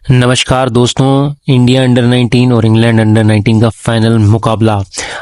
नमस्कार दोस्तों, India under 19 और इंग्लैंड अंडर 19 का फाइनल मुकाबला।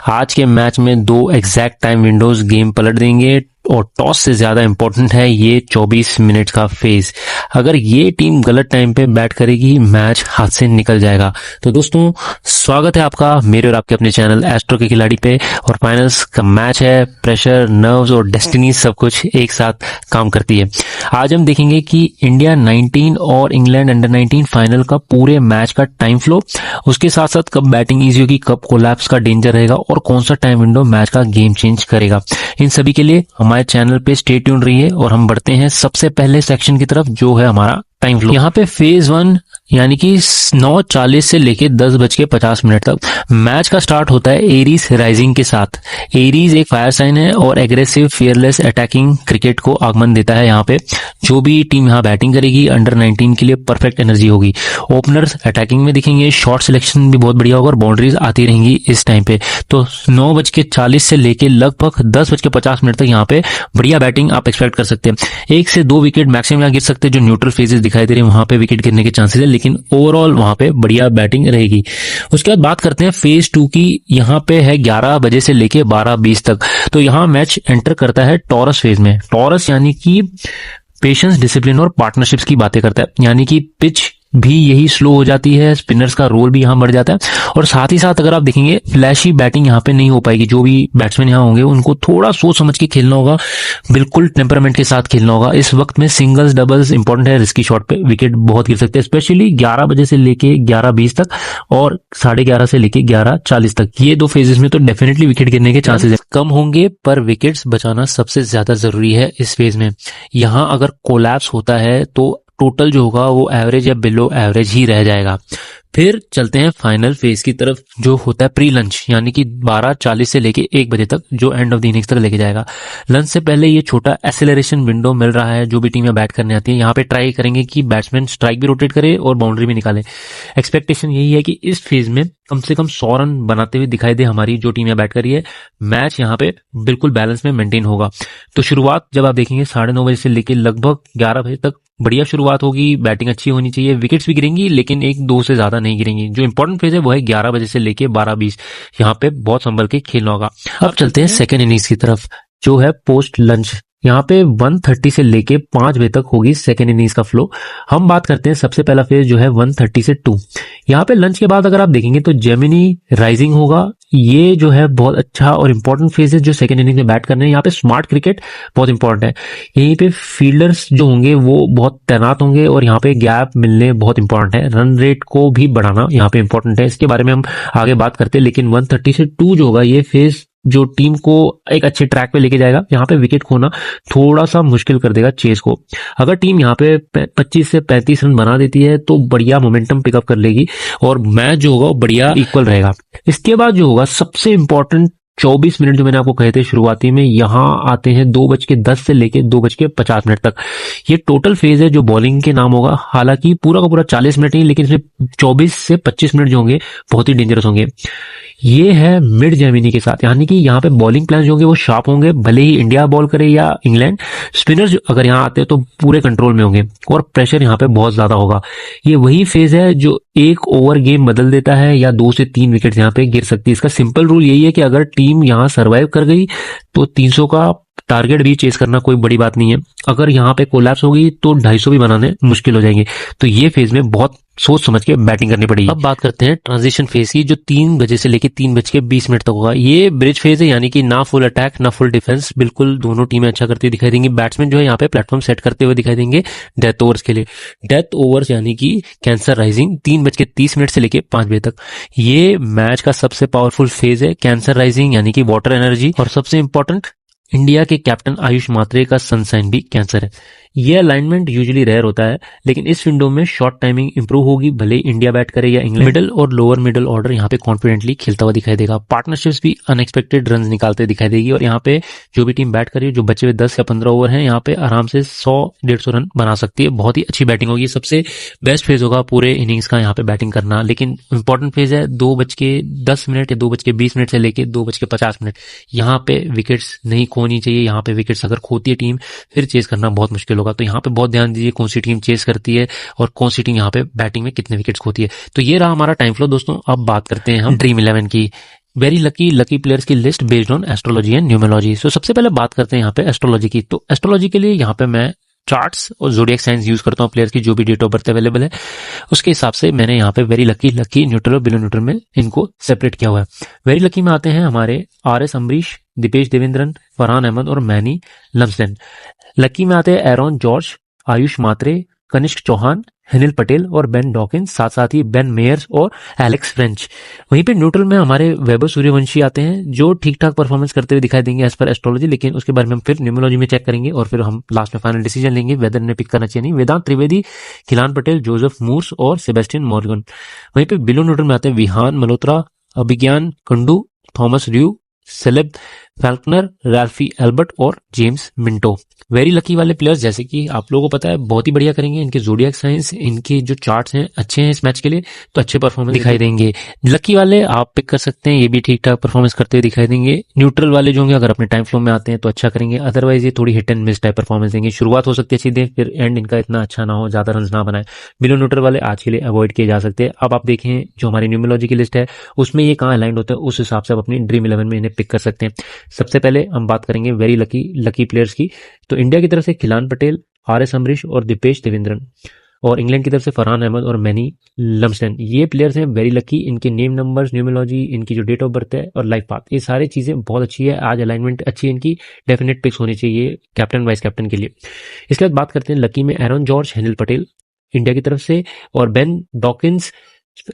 आज के मैच में दो एग्जैक्ट टाइम विंडोज गेम पलट देंगे और टॉस से ज्यादा इंपॉर्टेंट है ये 24 मिनट का फेज। अगर ये टीम गलत टाइम पे बैट करेगी मैच हाथ से निकल जाएगा। तो दोस्तों स्वागत है आपका मेरे और आपके अपने चैनल एस्ट्रो के खिलाड़ी पे। और फाइनल्स का मैच है, प्रेशर, नर्व्स और डेस्टिनी सब कुछ एक साथ काम करती है। आज हम देखेंगे कि इंडिया 19 और इंग्लैंड अंडर 19 फाइनल का पूरे मैच का टाइम फ्लो, उसके साथ साथ कब बैटिंग इजी होगी, कब कोलैप्स का डेंजर रहेगा और कौन सा टाइम विंडो मैच का गेम चेंज करेगा। इन सभी के लिए हमारे चैनल पे स्टे ट्यून्ड रहिए और हम बढ़ते हैं सबसे पहले सेक्शन की तरफ जो है हमारा टाइम फ्लो। यहाँ पे फेज 1 यानी कि 9:40 से लेके 10:50 तक मैच का स्टार्ट होता है एरीज राइजिंग के साथ। एरीज एक फायर साइन है और एग्रेसिव फियरलेस अटैकिंग क्रिकेट को आगमन देता है। यहाँ पे जो भी टीम यहाँ बैटिंग करेगी अंडर 19 के लिए परफेक्ट एनर्जी होगी। ओपनर्स अटैकिंग में दिखेंगे, शॉट सिलेक्शन भी बहुत बढ़िया होगा और बाउंड्रीज आती रहेंगी इस टाइम पे। तो 9:40 से लेके लगभग 10:50 तक यहाँ पे बढ़िया बैटिंग आप एक्सपेक्ट कर सकते हैं। 1 से 2 विकेट मैक्सिमम यहाँ गिर सकते हैं। जो न्यूट्रल फेजेस दिखाई दे रहे हैं वहां पे विकेट गिरने के चांसेस है, लेकिन ओवरऑल वहां पे बढ़िया बैटिंग रहेगी। उसके बाद बात करते हैं फेज 2 की। यहाँ पे है 11 बजे से लेके 12:20 तक। तो यहाँ मैच एंटर करता है टॉरस फेज में। टॉरस यानी कि पेशेंस, डिसिप्लिन और पार्टनरशिप्स की बातें करता है। यानी कि पिच भी यही स्लो हो जाती है, स्पिनर्स का रोल भी यहां बढ़ जाता है और साथ ही साथ अगर आप देखेंगे फ्लैशी बैटिंग यहां पे नहीं हो पाएगी। जो भी बैट्समैन यहां होंगे उनको थोड़ा सोच समझ के खेलना होगा, बिल्कुल टेम्परामेंट के साथ खेलना होगा। इस वक्त में सिंगल्स डबल्स इंपॉर्टेंट है। रिस्की शॉट पे विकेट बहुत गिर सकते हैं, स्पेशली 11 बजे से लेके 11:20 तक और 11:30 से लेके 11:40 तक। ये दो फेजेस में तो डेफिनेटली विकेट गिरने के चांसेस कम होंगे, पर विकेट्स बचाना सबसे ज्यादा जरूरी है इस फेज में। यहां अगर कोलैप्स होता है तो टोटल जो होगा वो एवरेज या बिलो एवरेज ही रह जाएगा। फिर चलते हैं फाइनल फेज की तरफ जो होता है प्री लंच, यानी कि 12:40 से लेके 1 बजे तक, जो एंड ऑफ द इनिंग्स तक लेके जाएगा। लंच से पहले ये छोटा एक्सेलरेशन विंडो मिल रहा है। जो भी टीमें बैट करने आती है यहाँ पे ट्राई करेंगे कि बैट्समैन स्ट्राइक भी रोटेट करे और बाउंड्री भी निकाले। एक्सपेक्टेशन यही है कि इस फेज में कम से कम 100 रन बनाते हुए दिखाई दे हमारी जो टीम बैट करी है। मैच यहाँ पे बिल्कुल बैलेंस में मेंटेन होगा। तो शुरुआत जब आप देखेंगे 9:30 बजे से लेके लगभग 11 बजे तक बढ़िया शुरुआत होगी। बैटिंग अच्छी होनी चाहिए, विकेट्स भी गिरेंगी लेकिन 1-2 से ज्यादा नहीं गिरेंगी। जो इंपॉर्टेंट फेज है वो है 11 बजे से लेके 12:20। यहाँ पे बहुत संभल के खेलना होगा। अब चलते हैं सेकेंड इनिंग्स की तरफ जो है पोस्ट लंच। यहाँ पे 1:30 से लेके 5 बजे तक होगी सेकेंड इनिंग्स का फ्लो। हम बात करते हैं सबसे पहला फेज जो है 1:30 से 2। यहाँ पे लंच के बाद अगर आप देखेंगे तो जेमिनी राइजिंग होगा। ये जो है बहुत अच्छा और इंपॉर्टेंट फेज है जो सेकंड इनिंग में बैट करने हैं। यहाँ पे स्मार्ट क्रिकेट बहुत इंपॉर्टेंट है। यहीं पे फील्डर्स जो होंगे वो बहुत तैनात होंगे और यहाँ पे गैप मिलने बहुत इंपॉर्टेंट है। रन रेट को भी बढ़ाना यहाँ पे इंपॉर्टेंट है। इसके बारे में हम आगे बात करते हैं, लेकिन 1:30 से 2 जो होगा ये फेज जो टीम को एक अच्छे ट्रैक पे लेके जाएगा। यहाँ पे विकेट खोना थोड़ा सा मुश्किल कर देगा चेस को। अगर टीम यहाँ पे 25 से 35 रन बना देती है तो बढ़िया मोमेंटम पिकअप कर लेगी और मैच जो होगा बढ़िया इक्वल रहेगा। इसके बाद जो होगा सबसे इंपॉर्टेंट 24 मिनट जो मैंने आपको कहे थे शुरुआती में, यहाँ आते हैं 2:10 से लेके 2:50 तक। ये टोटल फेज है जो बॉलिंग के नाम होगा। हालांकि पूरा का पूरा 40 मिनट नहीं, लेकिन इसमें 24 से 25 मिनट जो होंगे बहुत ही डेंजरस होंगे। ये है मिड जेमिनी के साथ, यानी कि यहाँ पे बॉलिंग प्लान जो होंगे वो शार्प होंगे, भले ही इंडिया बॉल करे या इंग्लैंड। स्पिनर्स अगर यहाँ आते हैं तो पूरे कंट्रोल में होंगे और प्रेशर यहाँ पे बहुत ज्यादा होगा। ये वही फेज है जो एक ओवर गेम बदल देता है या 2 से 3 विकेट यहाँ पे गिर सकती है। इसका सिंपल रूल यही है कि अगर टीम यहाँ सर्वाइव कर गई तो 300 का टारगेट भी चेस करना कोई बड़ी बात नहीं है। अगर यहाँ पे कोलैप्स होगी तो 250 भी बनाने मुश्किल हो जाएंगे। तो ये फेज में बहुत सोच समझ के बैटिंग करनी पड़ेगी। अब बात करते हैं ट्रांजिशन फेज की जो 3 बजे से लेके 3:20 तक होगा। ये ब्रिज फेज है, यानी कि ना फुल अटैक ना फुल डिफेंस, बिल्कुल दोनों टीमें अच्छा करती हुई दिखाई देंगी। बैट्समैन जो है यहाँ पे प्लेटफॉर्म सेट करते हुए दिखाई देंगे डेथ ओवर्स के लिए। डेथ ओवर्स यानी कि कैंसर राइजिंग 3:30 से लेके 5 बजे तक। ये मैच का सबसे पावरफुल फेज है। कैंसर राइजिंग यानी कि वाटर एनर्जी, और सबसे इंपॉर्टेंट इंडिया के कैप्टन आयुष मात्रे का सनसाइन भी कैंसर है। ये अलाइनमेंट यूजुअली रेयर होता है, लेकिन इस विंडो में शॉर्ट टाइमिंग इंप्रूव होगी, भले इंडिया बैट करे या इंग्लैंड। मिडिल और लोअर मिडिल ऑर्डर यहाँ पे कॉन्फिडेंटली खेलता हुआ दिखाई देगा। पार्टनरशिप्स भी अनएक्सपेक्टेड रन निकालते दिखाई देगी और यहाँ पे जो भी टीम बैट करे, जो बचे हुए 10 या 15 ओवर हैं, यहाँ पे आराम से 100-150 रन बना सकती है। बहुत ही अच्छी बैटिंग होगी। सबसे बेस्ट फेज होगा पूरे इनिंग्स का यहाँ पे बैटिंग करना, लेकिन इंपॉर्टेंट फेज है 2:10 या 2:20 से लेके 2:50। यहाँ पे विकेट्स नहीं खोनी चाहिए। यहाँ पे विकेट्स अगर खोती है टीम फिर चेस करना बहुत मुश्किल होगा। तो यहाँ पे बहुत ध्यान दीजिए कौन सी टीम चेस करती है और कौन सी टीम यहाँ पे बैटिंग में कितने विकेट्स खोती है। तो ये रहा हमारा टाइम फ्लो दोस्तों। अब बात करते हैं हम ड्रीम 11 की, वेरी लकी प्लेयर्स की list based on astrology and numerology. So सबसे पहले बात करते हैं यहाँ पे एस्ट्रोलॉजी की। तो एस्ट्रोलॉजी के लिए यहाँ पे मैं चार्ट्स और ज़ोडिएक साइंस यूज करता हूँ प्लेयर्स की, जो भी डेट ऑफ बर्थ अवेलेबल है उसके हिसाब से मैंने यहाँ पे वेरी लकी न्यूट्रल और बिलो न्यूट्रल में इनको सेपरेट किया हुआ है। वेरी लकी में आते हैं हमारे RS अम्बरीश, दीपेश देवेंद्रन, फरहान अहमद और मैनी लम्सडन। लकी में आते हैं एरॉन जॉर्ज, आयुष मात्रे, कनिष्क चौहान, अनिल पटेल और बेन डॉकिंस, साथ साथ ही बेन मेयर्स और एलेक्स फ्रेंच। वहीं पे न्यूट्रल में हमारे वैभव सूर्यवंशी आते हैं, जो ठीक ठाक परफॉर्मेंस करते हुए दिखाई देंगे एज पर एस्ट्रोलॉजी, लेकिन उसके बारे में हम फिर न्यूमरोलॉजी में चेक करेंगे और फिर हम लास्ट में फाइनल डिसीजन लेंगे वेदर ने पिक करना चाहिए नहीं। वेदांत त्रिवेदी, किलान पटेल, जोसेफ मूर्स और सेबेस्टियन मॉर्गन। वहीं पे बिलो न्यूट्रल में आते हैं विहान मल्होत्रा, अभिज्ञान Kundu, Thomas र्यू, celeb falconer, रैल्फी Albert और जेम्स मिंटो। वेरी लकी वाले प्लेयर्स जैसे कि आप लोगों को पता है बहुत ही बढ़िया करेंगे, इनके ज़ोडिएक साइंस, इनके जो चार्ट्स हैं अच्छे हैं इस मैच के लिए, तो अच्छे परफॉर्मेंस दिखाई देंगे। लकी वाले आप पिक कर सकते हैं, ये भी ठीक ठाक परफॉर्मेंस करते हुए दिखाई देंगे। न्यूट्रल वाले जो होंगे अगर अपने टाइम फ्लो में आते हैं तो अच्छा करेंगे, अदरवाइज ये थोड़ी hit and miss type performance देंगे। शुरुआत हो सकती है अच्छी दे, फिर एंड इनका इतना अच्छा ना हो, ज्यादा रन ना बनाए। बिलो न्यूट्रल वाले आज के लिए अवॉइड किए जा सकते हैं। अब आप देखें जो हमारी न्यूमरोलॉजी की लिस्ट है उसमें ये कहाँ अलाइंड होता है, उस हिसाब से आप अपनी ड्रीम 11 में इन्हें पिक कर सकते हैं। सबसे पहले हम बात करेंगे वेरी लकी प्लेयर्स की। तो इंडिया की तरफ से खिलान पटेल, RS अम्बरीश और दीपेश देवेंद्रन, और इंग्लैंड की तरफ से फरहान अहमद और मैनी लम्सडन। ये प्लेयर्स हैं वेरी लकी। इनके नेम नंबर्स, न्यूमरोलॉजी, इनकी जो डेट ऑफ बर्थ है और लाइफ पाथ, ये सारी चीजें बहुत अच्छी है। आज अलाइनमेंट अच्छी है इनकी, डेफिनेट पिक्स होनी चाहिए कैप्टन वाइस कैप्टन के लिए। इसके बाद बात करते हैं लकी में Aaron George, Anil Patel India की तरफ से, और बेन डॉकिंस,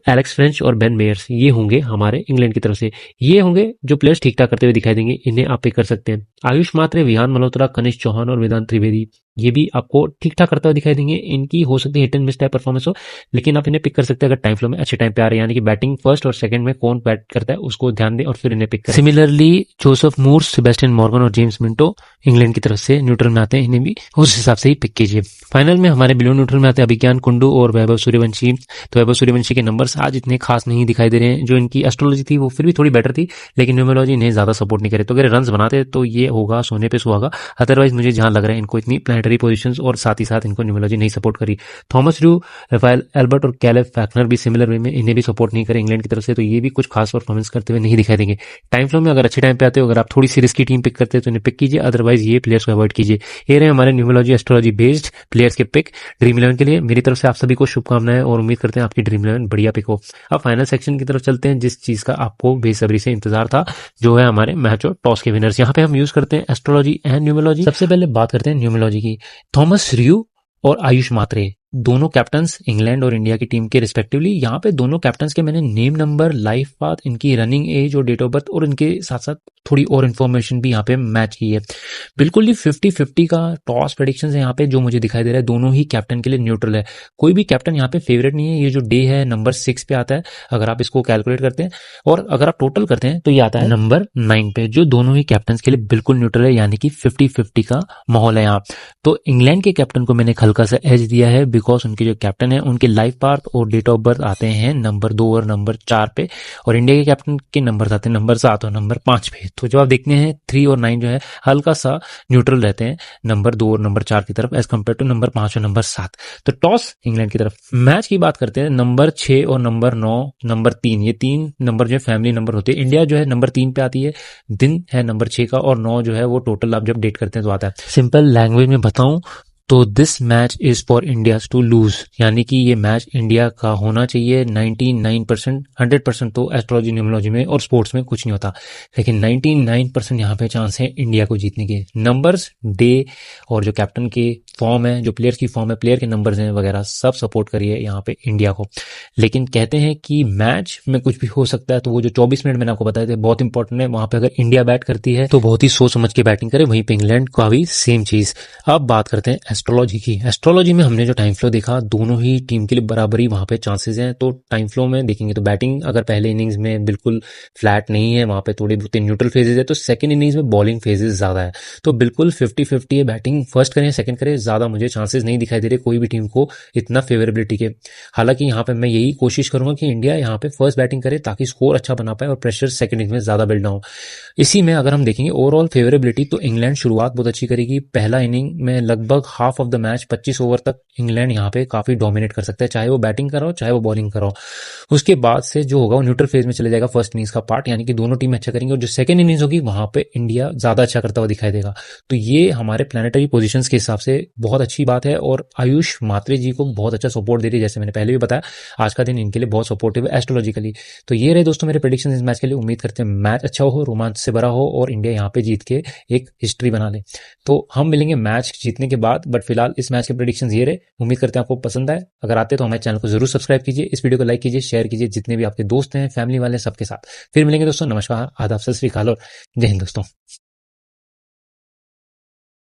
एलेक्स फ्रेंच और बेन मेयर्स, ये होंगे हमारे इंग्लैंड की तरफ से। ये होंगे जो प्लेयर्स ठीक ठाक करते हुए दिखाई देंगे, इन्हें आप पिक कर सकते हैं। आयुष मात्रे, विहान मल्होत्रा, कनिष्क चौहान और वेदांत त्रिवेदी, ये भी आपको ठीक ठाक करता हुआ दिखाई देंगे। इनकी हो सकती है hit and miss type performance हो, लेकिन आप इन्हें पिक कर सकते हैं अगर टाइम फ्लो में अच्छे टाइम पे आ रहे हैं, यानी कि बैटिंग फर्स्ट और सेकंड में कौन बैट करता है उसको ध्यान दें और फिर इन्हें पिक करें। Similarly Joseph Moores, Sebastian Morgan और जेम्स मिंटो इंग्लैंड की तरफ से न्यूट्रल में आते हैं, इन्हें भी उस हिसाब से ही पिक कीजिए। फाइनल में हमारे बिलो न्यूट्रल में आते हैं अभिज्ञान कुंडू और वैभव सूर्यवंशी। तो वैभव सूर्यवंशी के नंबर्स आज इतने खास नहीं दिखाई दे रहे हैं, जो इनकी एस्ट्रोलॉजी थी वो फिर भी थोड़ी बेटर थी, लेकिन न्यूमरोलॉजी इन्हें ज्यादा सपोर्ट नहीं करे। तो अगर रन बनाते तो ये होगा सोने पे सुहागा, अदरवाइज मुझे जहां लग रहा है इनको इतनी प्लानिटरी पोजीशंस और साथ ही साथ इनको न्यूमरोलॉजी नहीं सपोर्ट करी। थॉमस र्यू, राफेल एल्बर्ट और कैलेब फैक्नर भी सिमिलर वे में इन्हें भी सपोर्ट नहीं करे इंग्लैंड की तरफ से, तो ये भी कुछ खास परफॉर्मेंस करते हुए नहीं दिखाई देंगे। टाइम फ्लो में अगर अच्छे टाइम पे आते हो, अगर आप थोड़ी सी रिस्की टीम पिक करते हैं तो इन्हें पिक कीजिए, अदरवाइज ये प्लेयर्स को अवॉइड कीजिए। ये रहे हमारे न्यूमरोलॉजी एस्ट्रोलॉजी बेस्ड प्लेयर्स के पिक ड्रीम 11 के लिए। मेरी तरफ से आप सभी को शुभकामनाएं और उम्मीद करते हैं आपकी ड्रीम 11 बढ़िया पिक हो। अब फाइनल सेक्शन की तरफ चलते हैं, जिस चीज का आपको बेसब्री से इंतजार था, जो है हमारे मैच और टॉस के विनर्स। यहाँ पे हम यूज करते हैं एस्ट्रोलॉजी एंड न्यूमरोलॉजी। सबसे पहले बात करते हैं न्यूमरोलॉजी की। थॉमस र्यू और आयुष मात्रे, दोनों कैप्टन्स इंग्लैंड और इंडिया की टीम के रिस्पेक्टिवली। यहाँ पे दोनों कैप्टन्स के मैंने नेम नंबर, लाइफ पाथ, इनकी रनिंग एज और डेट ऑफ बर्थ और इनके साथ साथ थोड़ी और इन्फॉर्मेशन भी यहाँ पे मैच की है। बिल्कुल ही 50-50 का टॉस प्रेडिक्शन है यहाँ पे जो मुझे दिखाई दे रहा है। दोनों ही कैप्टन के लिए न्यूट्रल है, कोई भी कैप्टन यहाँ पे फेवरेट नहीं है। ये जो डे है नंबर 6 पे आता है, अगर आप इसको कैलकुलेट करते हैं और अगर आप टोटल करते हैं तो ये आता है नंबर 9 पे, जो दोनों ही कैप्टन के लिए बिल्कुल न्यूट्रल है, यानी कि 50-50 का माहौल है यहाँ। तो इंग्लैंड के कैप्टन को मैंने हल्का सा एज दिया है, बिकॉज उनके जो कैप्टन है उनके लाइफ पाथ और डेट ऑफ बर्थ आते हैं नंबर 2 और नंबर 4 पे, और इंडिया के कैप्टन के नंबर आते हैं नंबर 7 और नंबर 5 पे। तो जब आप देखते हैं 3 और 9 जो है हल्का सा न्यूट्रल रहते हैं नंबर 2 और नंबर 4 की तरफ एज कम्पेयर टू नंबर 5 और नंबर 7। तो टॉस इंग्लैंड की तरफ। मैच की बात करते हैं, नंबर 6 और नंबर 9, नंबर 3, ये 3 नंबर जो है फैमिली नंबर होते हैं। इंडिया जो है नंबर 3 पे आती है, दिन है नंबर 6 का, और 9 जो है वो टोटल आप जब डेट करते हैं तो आता है। सिंपल लैंग्वेज में बताऊं तो this match is for India to lose, यानी कि ये मैच इंडिया का होना चाहिए 99%। 100% तो एस्ट्रोलॉजी न्यूमरोलॉजी में और स्पोर्ट्स में कुछ नहीं होता, लेकिन 99% यहाँ पे चांस है इंडिया को जीतने के। नंबर्स, डे और जो कैप्टन के फॉर्म है, जो प्लेयर की फॉर्म है, प्लेयर के नंबर्स हैं वगैरह, सब सपोर्ट करिए यहाँ पे इंडिया को। लेकिन कहते हैं कि मैच में कुछ भी हो सकता है, तो वो जो 24 मिनट मैंने आपको बताए थे बहुत इंपॉर्टेंट है। वहां पे अगर इंडिया बैट करती है तो बहुत ही सोच समझ के बैटिंग करे, वहीं पे इंग्लैंड का भी सेम चीज। अब बात करते हैं एस्ट्रोलॉजी की। एस्ट्रोलॉजी में हमने जो टाइम फ्लो देखा, दोनों ही टीम के लिए बराबरी वहां पे चांसेस हैं। तो टाइम फ्लो में देखेंगे तो बैटिंग अगर पहले इनिंग्स में बिल्कुल फ्लैट नहीं है, वहां पे थोड़ी बहुत न्यूट्रल फेजेस है, तो सेकंड इनिंग्स में बॉलिंग फेजेस ज्यादा है। तो बिल्कुल 50-50 है, बैटिंग फर्स्ट करें सेकंड करें, ज़्यादा मुझे चांसेस नहीं दिखाई दे रहे कोई भी टीम को इतना फेवरेबिलिटी के। हालांकि यहाँ पे मैं यही कोशिश करूंगा कि इंडिया यहाँ पे फर्स्ट बैटिंग करे ताकि स्कोर अच्छा बना पाए और प्रेशर सेकंड इनिंग में ज़्यादा बिल्ड ना हो। इसी में अगर हम देखेंगे ओवरऑल फेवरेबिलिटी तो इंग्लैंड शुरुआत बहुत अच्छी करेगी। पहला इनिंग में लगभग half of the match 25 over तक इंग्लैंड यहाँ पे काफी डोमिनेट कर सकता है, चाहे वो बैटिंग करो चाहे वो बॉलिंग करो। उसके बाद से जो होगा वो न्यूट्रल फेज में चले जाएगा फर्स्ट इनिंग्स का पार्ट, यानी कि दोनों टीमें अच्छा करेंगे और जो सेकंड इनिंग्स होगी वहां पे इंडिया ज्यादा अच्छा करता हुआ दिखाई देगा। तो ये हमारे प्लानिटरी पोजीशंस के हिसाब से बहुत अच्छी बात है और आयुष मात्रे जी को बहुत अच्छा सपोर्ट दे रही है। जैसे मैंने पहले भी बताया, आज का दिन इनके लिए बहुत सपोर्टिव है एस्ट्रोलॉजिकली। तो ये रहे दोस्तों मेरे प्रेडिक्शन इस मैच के लिए। उम्मीद करते हैं मैच अच्छा हो, रोमांच से भरा हो और इंडिया यहाँ पे जीत के एक हिस्ट्री बना ले। तो हम मिलेंगे मैच जीतने के बाद, बट फिलहाल इस मैच के प्रेडिक्शंस ये रहे। उम्मीद करते हैं आपको पसंद आए। अगर आते तो हमारे चैनल को जरूर सब्सक्राइब कीजिए, इस वीडियो को लाइक कीजिए, शेयर कीजिए जितने भी आपके दोस्त हैं, फैमिली वाले, सबके साथ। फिर मिलेंगे दोस्तों। नमस्कार, आदाब, सत श्री अकाल और जय हिंद दोस्तों।